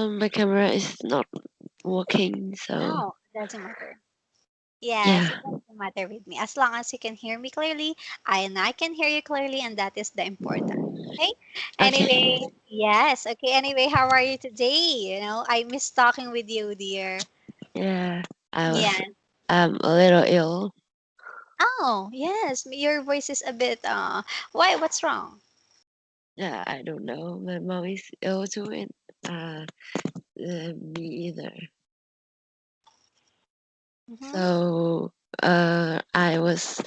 My camera is not working, so Oh, doesn't matter. Yes, yeah. it doesn't matter with me. As long as you can hear me clearly, I can hear you clearly, and that is the important. Okay. Anyway, Okay. yes. Okay. Anyway, how are you today? I miss talking with you, dear. Yeah, I was Yeah. a little ill. Oh, yes. Your voice is a bit. Why? What's wrong? Yeah, I don't know. My mom is ill too, and me either. Mm-hmm. So I was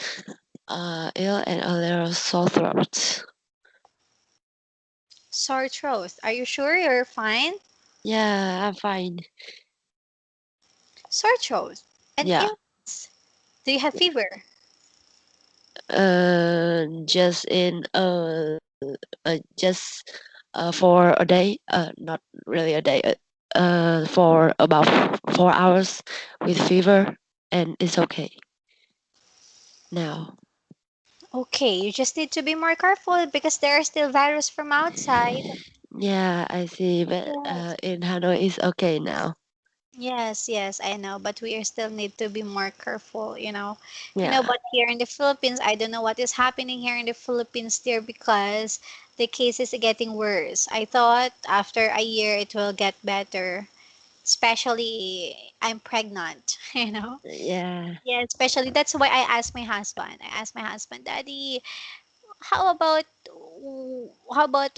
ill and a little sore throat. Sore throat. Are you sure you're fine? Yeah, I'm fine. Sore throat. And Yeah. illness. Do you have fever? Just in just for a day. Not really a day. For about 4 hours with fever, and it's okay now. Okay, you just need to be more careful because there are still virus from outside. Yeah, I see. But Yes. in Hanoi, it's okay now. Yes, yes, I know, but we are still need to be more careful, you know. Yeah. But here in the Philippines, I don't know what is happening here in the Philippines there because the case is getting worse. I thought after a year it will get better, especially I'm pregnant, you know. Yeah. Yeah, especially that's why I asked my husband. I asked my husband, Daddy, how about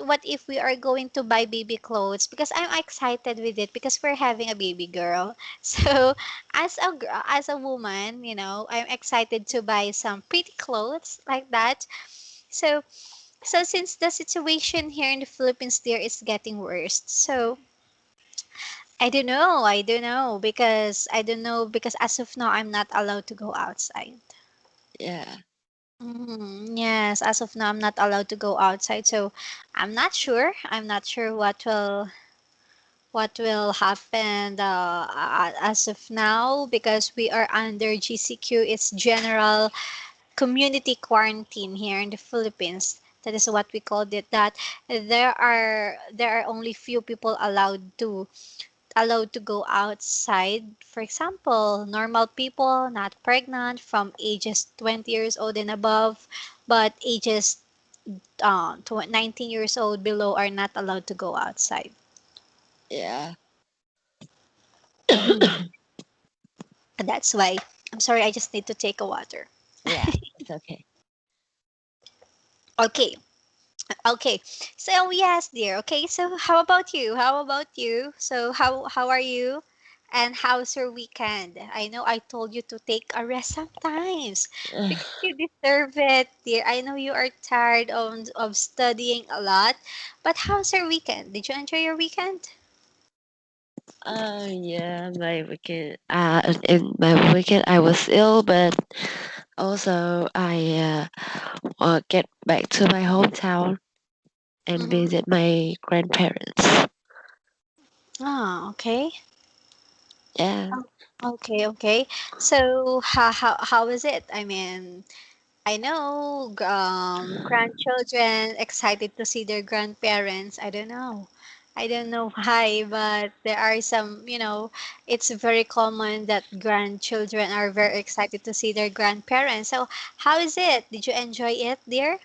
what if we are going to buy baby clothes, because I'm excited with it because we're having a baby girl. So as a woman, I'm excited to buy some pretty clothes like that. So so since the situation here in the Philippines there is getting worse, so I don't know because as of now I'm not allowed to go outside. Yeah. Yes, as of now, I'm not allowed to go outside, so I'm not sure. I'm not sure what will happen as of now because we are under GCQ. It's General Community Quarantine here in the Philippines. That is what we called it. That there are only few people allowed to go outside. For example, normal people, not pregnant, from ages 20 years old and above, but ages 19 years old below are not allowed to go outside. Yeah. Mhm. And that's why I'm sorry, I just need to take a water. Yeah. It's okay. Okay. Okay. So yes, dear. Okay. So how about you? How about you? So how are you? And how's your weekend? I know I told you to take a rest sometimes because you deserve it, dear. I know you are tired of studying a lot, but how's your weekend? Did you enjoy your weekend? Yeah, my weekend. In my weekend, I was ill, but also I get back to my hometown and Mm-hmm. visit my grandparents. Oh, okay. Yeah. Oh, okay, okay. So how is it? I mean, I know grandchildren excited to see their grandparents. I don't know. I don't know why, but there are some, it's very common that grandchildren are very excited to see their grandparents. So, how is it? Did you enjoy it, dear?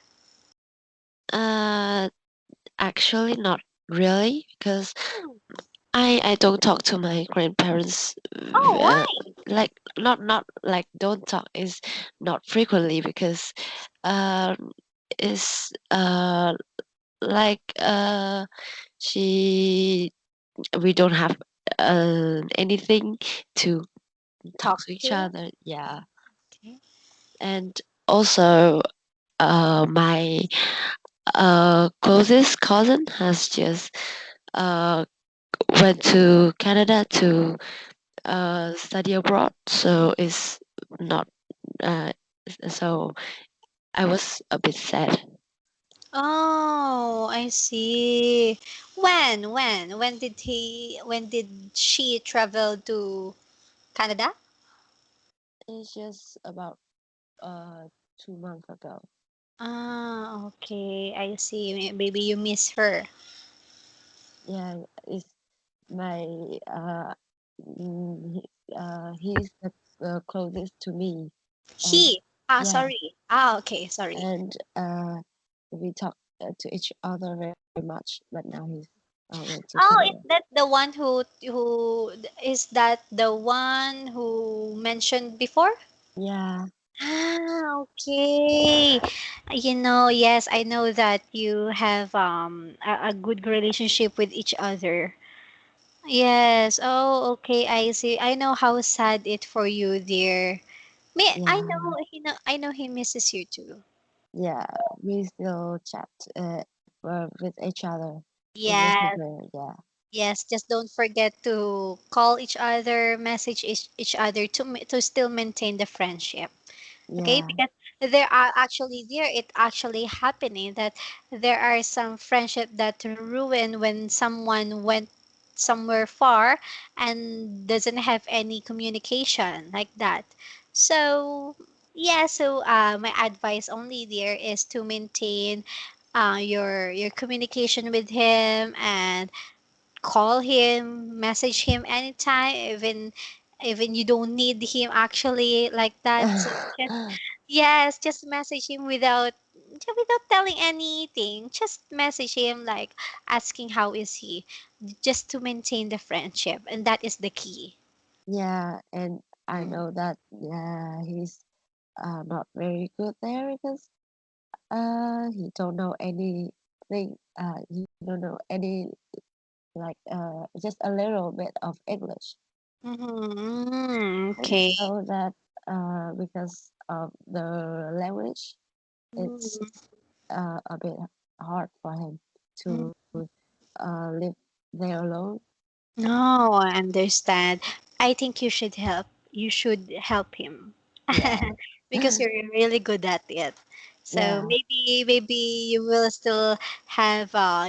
Uh, Actually, not really, because Hmm. I don't talk to my grandparents. Oh, why? Like not like don't talk is not frequently because um is like she we don't have anything to talk Talk to each to? other. Yeah, Okay. and also my closest cousin has just uh went to Canada to study abroad, so it's not uh so I was a bit sad. Oh, I see. When did she travel to Canada? It's just about 2 months ago. Ah, okay. I see. Maybe you miss her. Yeah, it's my he's the closest to me, and He. yeah, Sorry. Okay, sorry. and we talk to each other very much. But now he's went to Oh, Canada. is that the one who is that the one who mentioned before? Yeah, Okay. Yes, I know that you have a good relationship with each other. Yes. Oh, okay. I see. I know how sad it for you, dear. Me, yeah, I know he misses you too. yeah. We still chat with each other in Yes. Messenger. Yeah, Yes, just don't forget to call each other, message each other to still maintain the friendship. Okay, yeah, because there are actually there it actually happening that there are some friendship that ruin when someone went somewhere far and doesn't have any communication like that. So yeah, so my advice only there is to maintain your communication with him and call him, message him anytime, even you don't need him actually like that. So just yes, just message him without telling anything. Just message him like asking how is he, just to maintain the friendship, and that is the key. yeah. And I know that yeah, he's not very good there because he don't know anything. He don't know any like just a little bit of English, Mm-hmm. and Okay. so that because of the language, it's a bit hard for him to live there alone. No, I understand. I think you should help. You should help him Yeah, because you're really good at it. So yeah, maybe you will still have a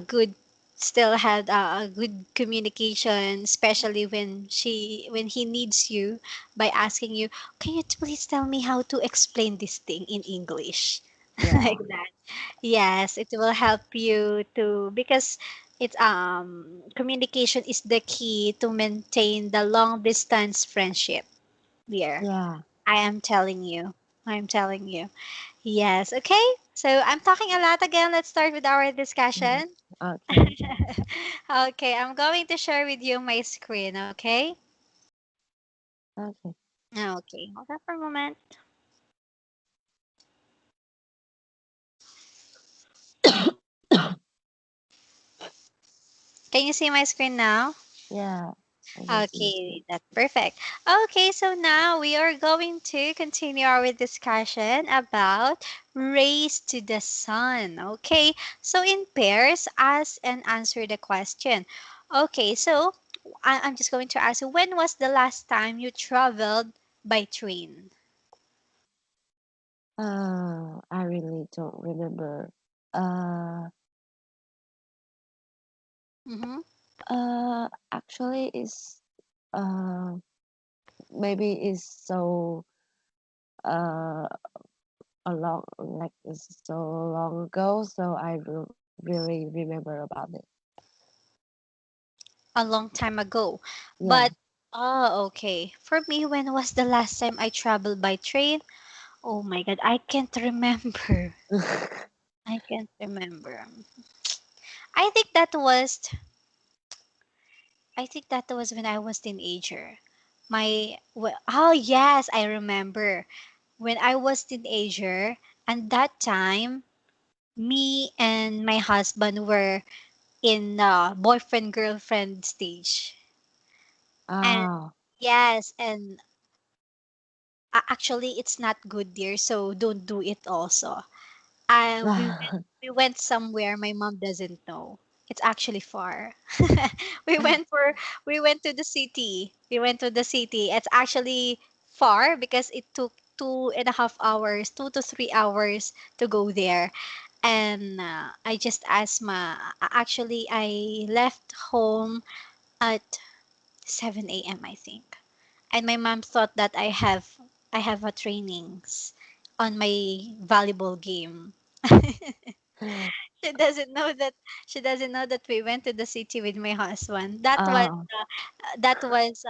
good still had a good communication, especially when he needs you by asking you, can you please tell me how to explain this thing in English? yeah, Like that. Yes, it will help you to because it's communication is the key to maintain the long distance friendship there. yeah. I am telling you. I'm telling you. Yes, okay. So I'm talking a lot again. Let's start with our Mhm. discussion. Okay, Okay, I'm going to share with you my screen, okay? okay. Okay, hold on for a moment. Can you see my screen now? Yeah, I can see you. Okay, that's perfect. Okay, so now we are going to continue our discussion about race to the sun. Okay, so in pairs, ask and answer the question. Okay, so I'm just going to ask you, when was the last time you traveled by train? I really don't remember. Uh, Mm-hmm. Actually, it's uh maybe it's so uh a long like it's so long ago, so I don't really remember about it. A long time ago. Yeah. But, oh, okay. For me, when was the last time I traveled by train? Oh my God, I can't remember. I can't remember. I think that was I think that was when I was teenager. Oh yes, I remember. When I was teenager, and that time me and my husband were in boyfriend girlfriend stage. And Oh. yes, and actually it's not good dear, so don't do it also. We went somewhere my mom doesn't know. It's actually far. we went for we went to the city. We went to the city. It's actually far because it took 2.5 hours, 2 to 3 hours to go there. And I just asked actually I left home at 7 a.m. I think. And my mom thought that I have a trainings on my volleyball game. she doesn't know that she doesn't know that we went to the city with my husband. Oh, That was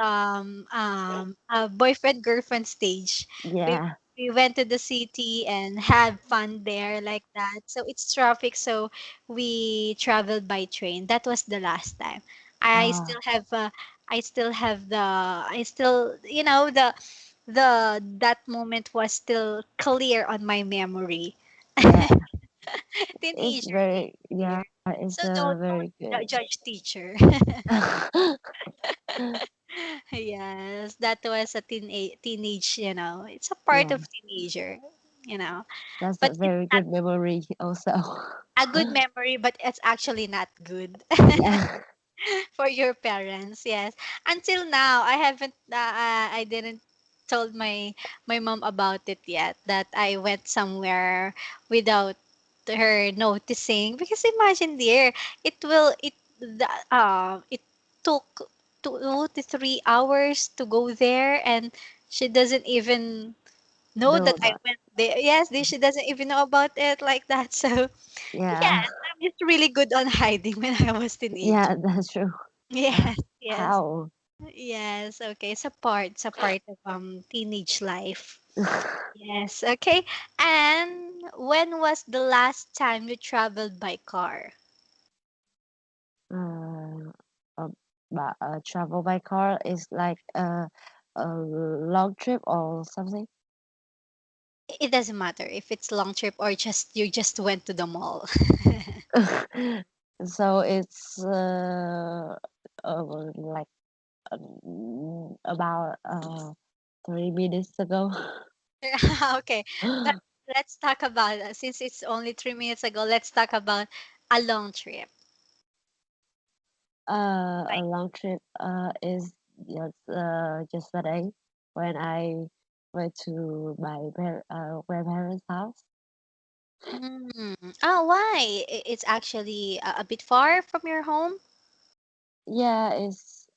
a boyfriend girlfriend stage. We yeah. we went to the city and had fun there like that. So it's traffic, so we traveled by train. That was the last time. I Oh, still have I still have the I still you know the that moment was still clear on my memory. yeah. It's Teenager days very, here. yeah, it's So don't very good. judge teacher. Yes, that was a teenage, it's a part Yeah, of teenager, you know. that's a But it's very not good memory also. a good memory, but it's actually not good Yeah. for your parents. Yes. Until now, I didn't told my mom about it yet that I went somewhere without her noticing because imagine dear, it took 2 to 3 hours to go there and she doesn't even know No, that I but went there. Yes, she doesn't even know about it like that. So yeah, yes, I'm just really good on hiding when I was teenage. yeah, that's true. Yes, yes, How? yes. Okay, it's a part of teenage life. Yes, okay. And when was the last time you traveled by car? Uh, uh, but travel by car is like a long trip or something. It doesn't matter if it's long trip or just you just went to the mall. So it's like about 3 minutes ago. Okay, but let's talk about since it's only 3 minutes ago. Let's talk about a long trip. A Like, long trip is just a day when I went to my grandparents' house. oh, why? It's actually a bit far from your home. Yeah, it's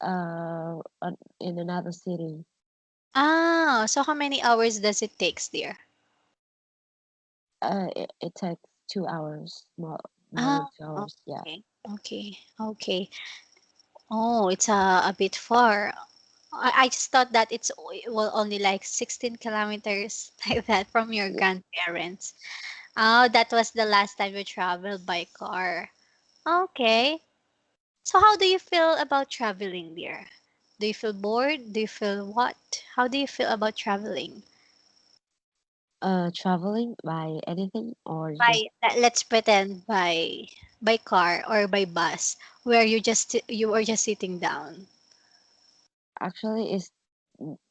in another city. Ah, so how many hours does it takes there? It takes 2 hours, more Ah, than 2 hours. Yeah. okay, okay, okay. Oh, it's a bit far. I just thought that well only like 16 kilometers like that from your Y- grandparents. Oh, that was the last time you traveled by car. Okay. So how do you feel about traveling there? Do you feel bored? Do you feel what? How do you feel about traveling? Traveling by anything or just Let's pretend by car or by bus where you are just sitting down. actually it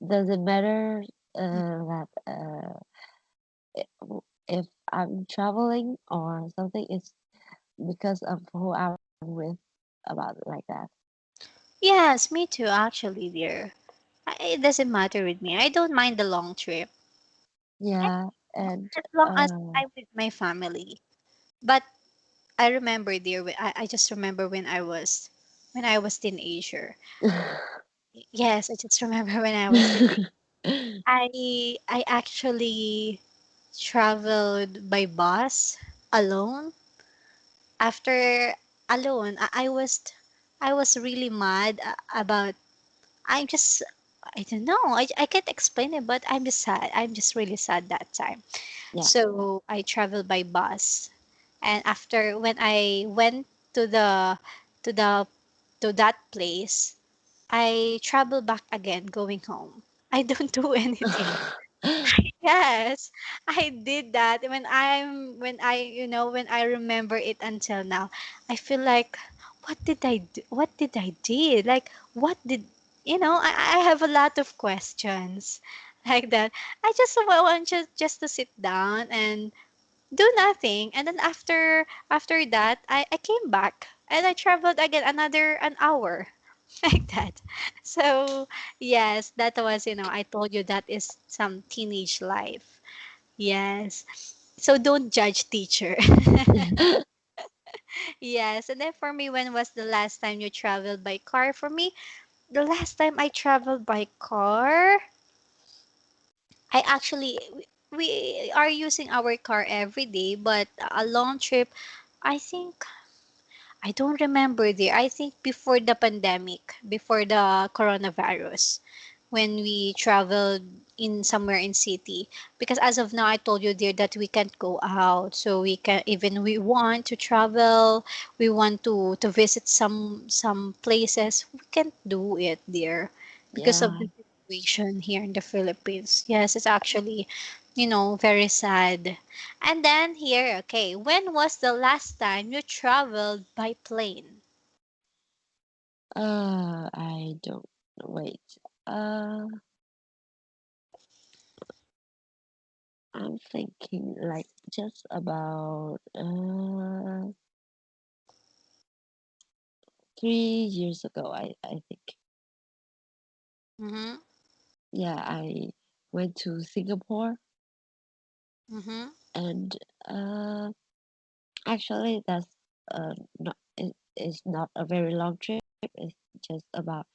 doesn't matter that if I'm traveling or something. It's because of who I'm with about it like that. Yes, me too actually dear. It doesn't matter with me. I don't mind the long trip Yeah, and as long as uh, I'm with my family. But I remember dear, I just remember when I was teenager. Yes, I just remember when I was teenager. I actually traveled by bus alone. After alone, I was really mad about I'm just I don't know. I can't explain it, but I'm just sad. I'm just really sad that time. yeah. So I traveled by bus, and after when I went to the to the to that place, I traveled back again going home. I don't do anything. Yes, I did that. When I remember it until now, I feel like, what did I did? Like, what did, I have a lot of questions like that. I just want just to sit down and do nothing. And then after that, I came back and I traveled again another an hour like that. So, yes, that was, I told you that is some teenage life. Yes. So don't judge teacher. Yes. And then for me, when was the last time you traveled by car? For me, the last time I traveled by car, I actually we are using our car every day, but a long trip I think I don't remember there. I think before the pandemic, before the coronavirus, when we traveled in somewhere in city. Because as of now, I told you there that we can't go out. So we can even we want to travel, we want to visit some places. We can't do it there because of Yeah. the situation here in the Philippines. Yes, it's actually, very sad. And then here, okay, when was the last time you traveled by plane? I don't wait. Uh, I'm thinking like just about 3 years ago. I think. Mm-hmm. Yeah, I went to Singapore, Mm-hmm. and uh, actually that's not it is not a very long trip. It's just about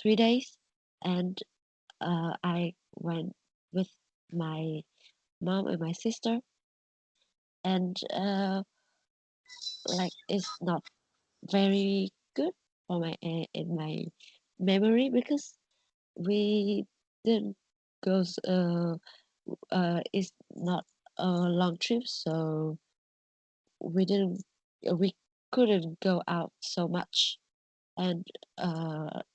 3 days, and I went with my mom and my sister, and like it's not very good for my in my memory because we didn't go it's not a long trip, so we didn't we couldn't go out so much, and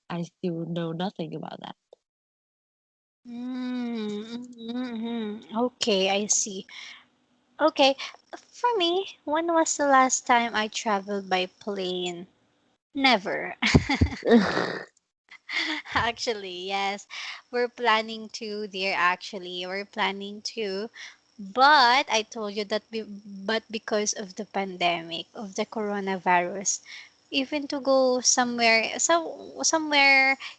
I still know nothing about that. Mm-hmm. Okay, I see. Okay, for me, when was the last time I traveled by plane? Never. Actually, yes. We're planning to, dear, actually. We're planning to. But I told you that, but because of the pandemic, of the coronavirus, even to go somewhere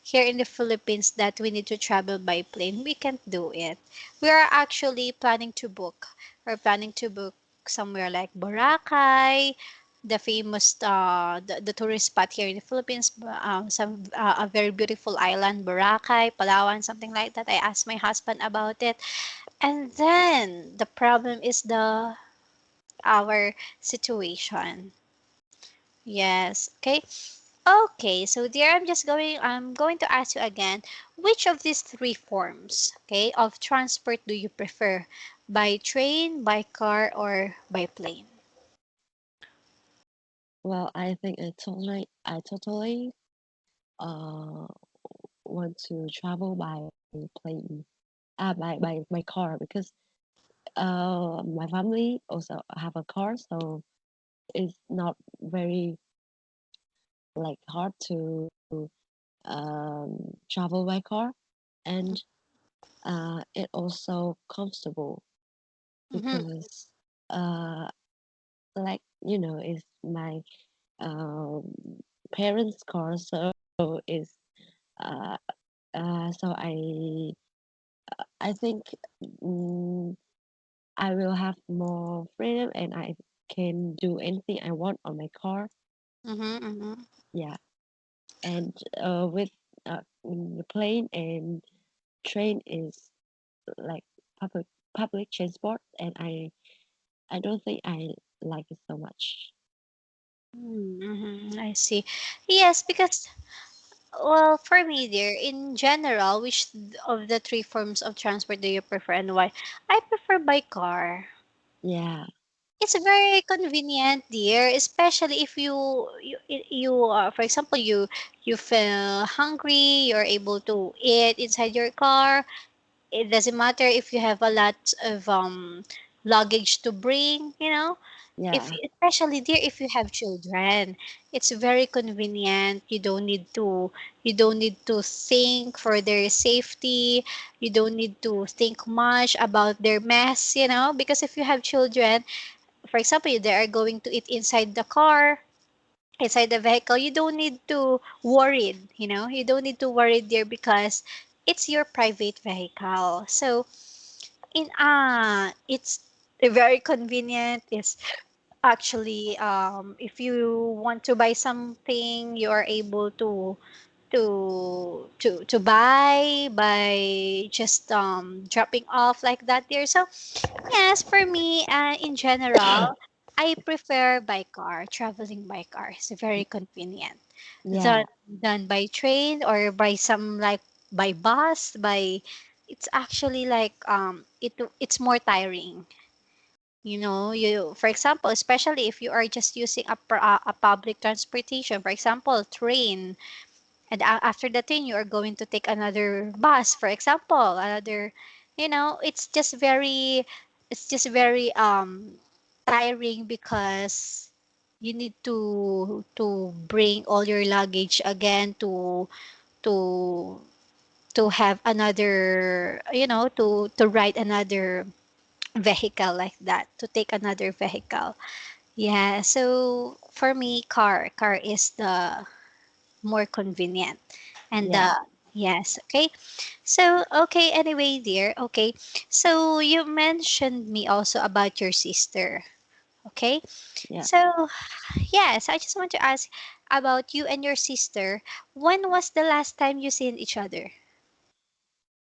here in the Philippines that we need to travel by plane, we can't do it. We are actually planning to book. We're planning to book somewhere like Boracay, the famous the tourist spot here in the Philippines, some a very beautiful island, Boracay, Palawan, something like that. I asked my husband about it, and then the problem is the our situation. Yes. Okay. Okay. So dear, I'm going to ask you again, which of these three forms, okay, of transport do you prefer? By train, by car, or by plane? Well, I think I totally uh want to travel by plane, by car, because my family also have a car, so it's not very like hard to travel by car, and it also comfortable Mm-hmm. because like it's my um, parents' car, so it's uh, so I think mm, I will have more freedom and I can do anything I want on my car. Mm-hmm. Mm-hmm. Yeah, and with the plane and train is like public transport, and I don't think I like it so much. Mm-hmm. I see. Yes, because well, for me, dear, in general, which of the three forms of transport do you prefer and why? I prefer by car. Yeah, It's very convenient, dear, especially if for example, you feel hungry, you're able to eat inside your car. It doesn't matter if you have a lot of luggage to bring, if yeah, especially dear if you have children, it's very convenient. You don't need to think for their safety. You don't need to think much about their mess, because if you have children, for example, they are going to eat inside the car, inside the vehicle, you don't need to worry, you don't need to worry there because it's your private vehicle. So it's very convenient. It's actually, if you want to buy something, you are able to buy by just dropping off like that there. So yes, for me, in general, I prefer by car. Traveling by car is very convenient than Yeah, by train or by some like by bus. By it's actually like it's more tiring. You know, you for example, especially if you are just using a public transportation, for example, train, and after the train you are going to take another bus, for example, another, you know, it's just very tiring because you need to bring all your luggage again to to have another, you know, to ride another vehicle like that, to take another vehicle. Yeah, so for me, car is the more convenient. And yeah, yes, okay. So okay, anyway, dear. Okay. So you mentioned me also about your sister. Okay. yeah. So yes, I just want to ask about you and your sister. When was the last time you seen each other?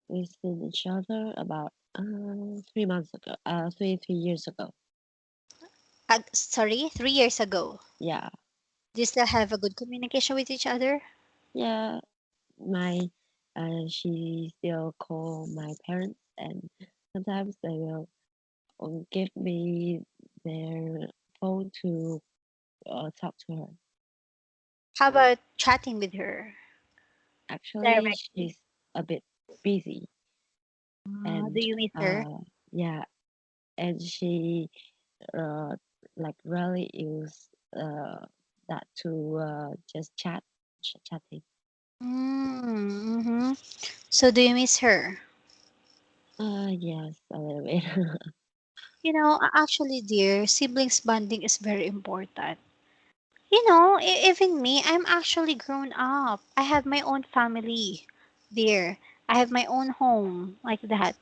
We've seen each other about 3 months ago. 3 years ago. Sorry, 3 years ago. Yeah, Do you still have a good communication with each other? yeah. My she still call my parents, and sometimes they will give me their phone to talk to her. How about chatting with her Actually, directly? she's a bit busy, Do and you miss her? yeah, and she uh like rarely use that to just chatting. Mm-hmm. So do you miss her? Yes, a little bit. You know, actually, dear, siblings bonding is very important. You know, even me, I'm actually grown up. I have my own family, dear. I have my own home, like that.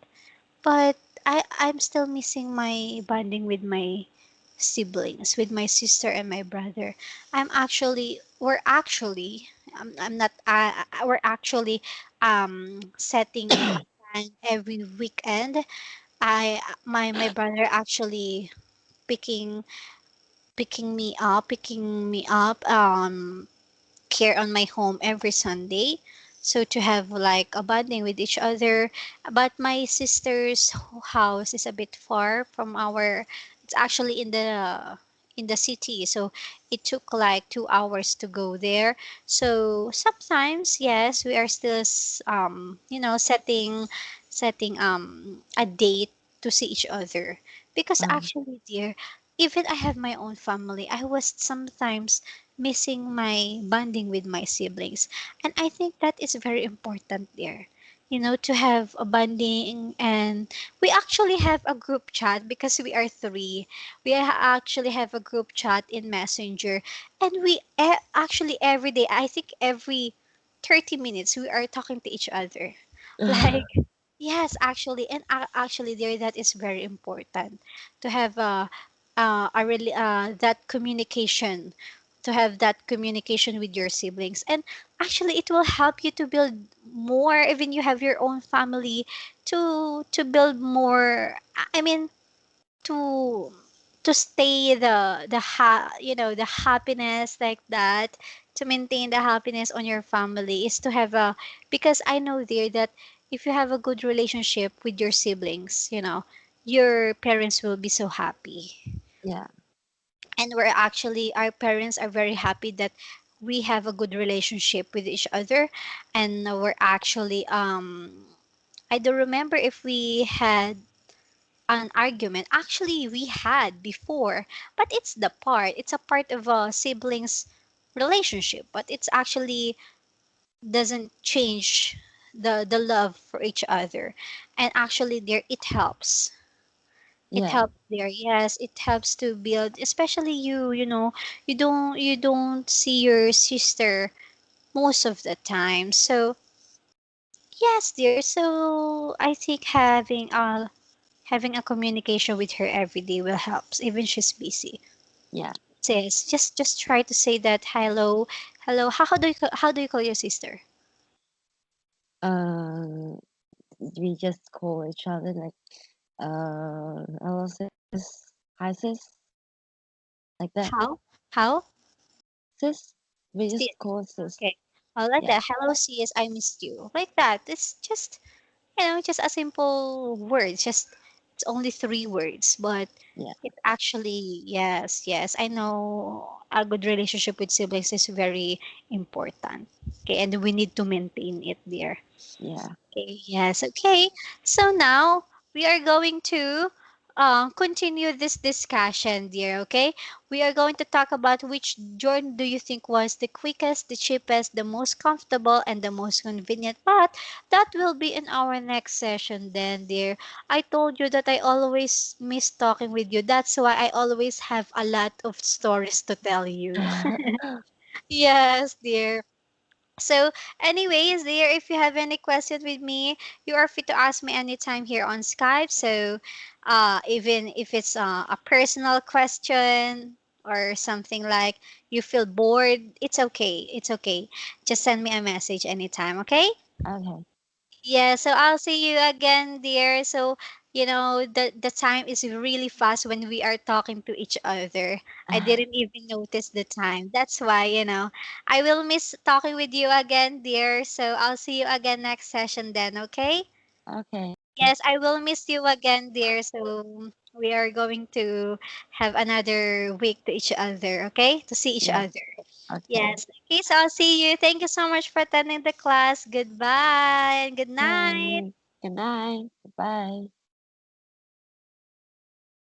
But I'm still missing my bonding with my siblings, with my sister and my brother. We're actually, I'm not, we're actually setting a plan every weekend. My brother actually picking picking me up here on my home every Sunday. So to have like a bonding with each other. But my sister's house is a bit far from our, it's actually in the city. So it took like 2 hours to go there. So sometimes, yes, we are still you know, setting a date to see each other. Because um, actually, dear, even I have my own family, I was sometimes missing my bonding with my siblings. And I think that is very important there. You know, to have a bonding, and we actually have a group chat because we are three. We actually have a group chat in Messenger, and actually every day, I think every 30 minutes, we are talking to each other. Like, yes, actually, and actually, there that is very important to have a really that communication, to have that communication with your siblings, and actually, it will help you to build more. Even you have your own family, to build more. I mean, to to stay you know, the happiness like that, to maintain the happiness on your family is to have a, because I know there that if you have a good relationship with your siblings, you know, your parents will be so happy. yeah, And we're actually, our parents are very happy that we have a good relationship with each other. And we're actually I don't remember if we had an argument. Actually, we had before, but it's a part of a siblings relationship, but it's actually doesn't change the love for each other. And actually there it yeah, helps there. Yes, it helps to build, especially you know, you don't see your sister most of the time. So yes, dear. So I think having a communication with her every day will help, even she's busy. yeah. Says just try to say that hello, hello. How do you call your sister? Uh, we just call each other like hello sis, hi sis. like that. How? How? Sis, we Sis. just call sis. Okay. Like Yeah, that. Hello, sis. I missed you. Like that. It's just, just a simple word. Just it's only three words, but yeah, it actually, yes, yes. I know a good relationship with siblings is very important. Okay, and we need to maintain it there. yeah. Okay, yes, okay. So now we are going to continue this discussion, dear. Okay, we are going to talk about which journey do you think was the quickest, the cheapest, the most comfortable, and the most convenient. But that will be in our next session, then, dear. I told you that I always miss talking with you. That's why I always have a lot of stories to tell you. Yes, dear. So, anyways, there, if you have any question with me, you are free to ask me anytime here on Skype. So, even if it's a personal question or something like you feel bored, it's okay. It's okay. Just send me a message anytime, okay? Okay. Yeah, so I'll see you again, dear. So, the time is really fast when we are talking to each other. I didn't even notice the time. That's why, I will miss talking with you again, dear. So I'll see you again next session then, okay? Okay. Yes, I will miss you again, dear. So we are going to have another week to each other, okay? To see each Yeah. other. Okay. Yes. Okay, so I'll see you. Thank you so much for attending the class. Goodbye and good night. Okay. Good night. Bye.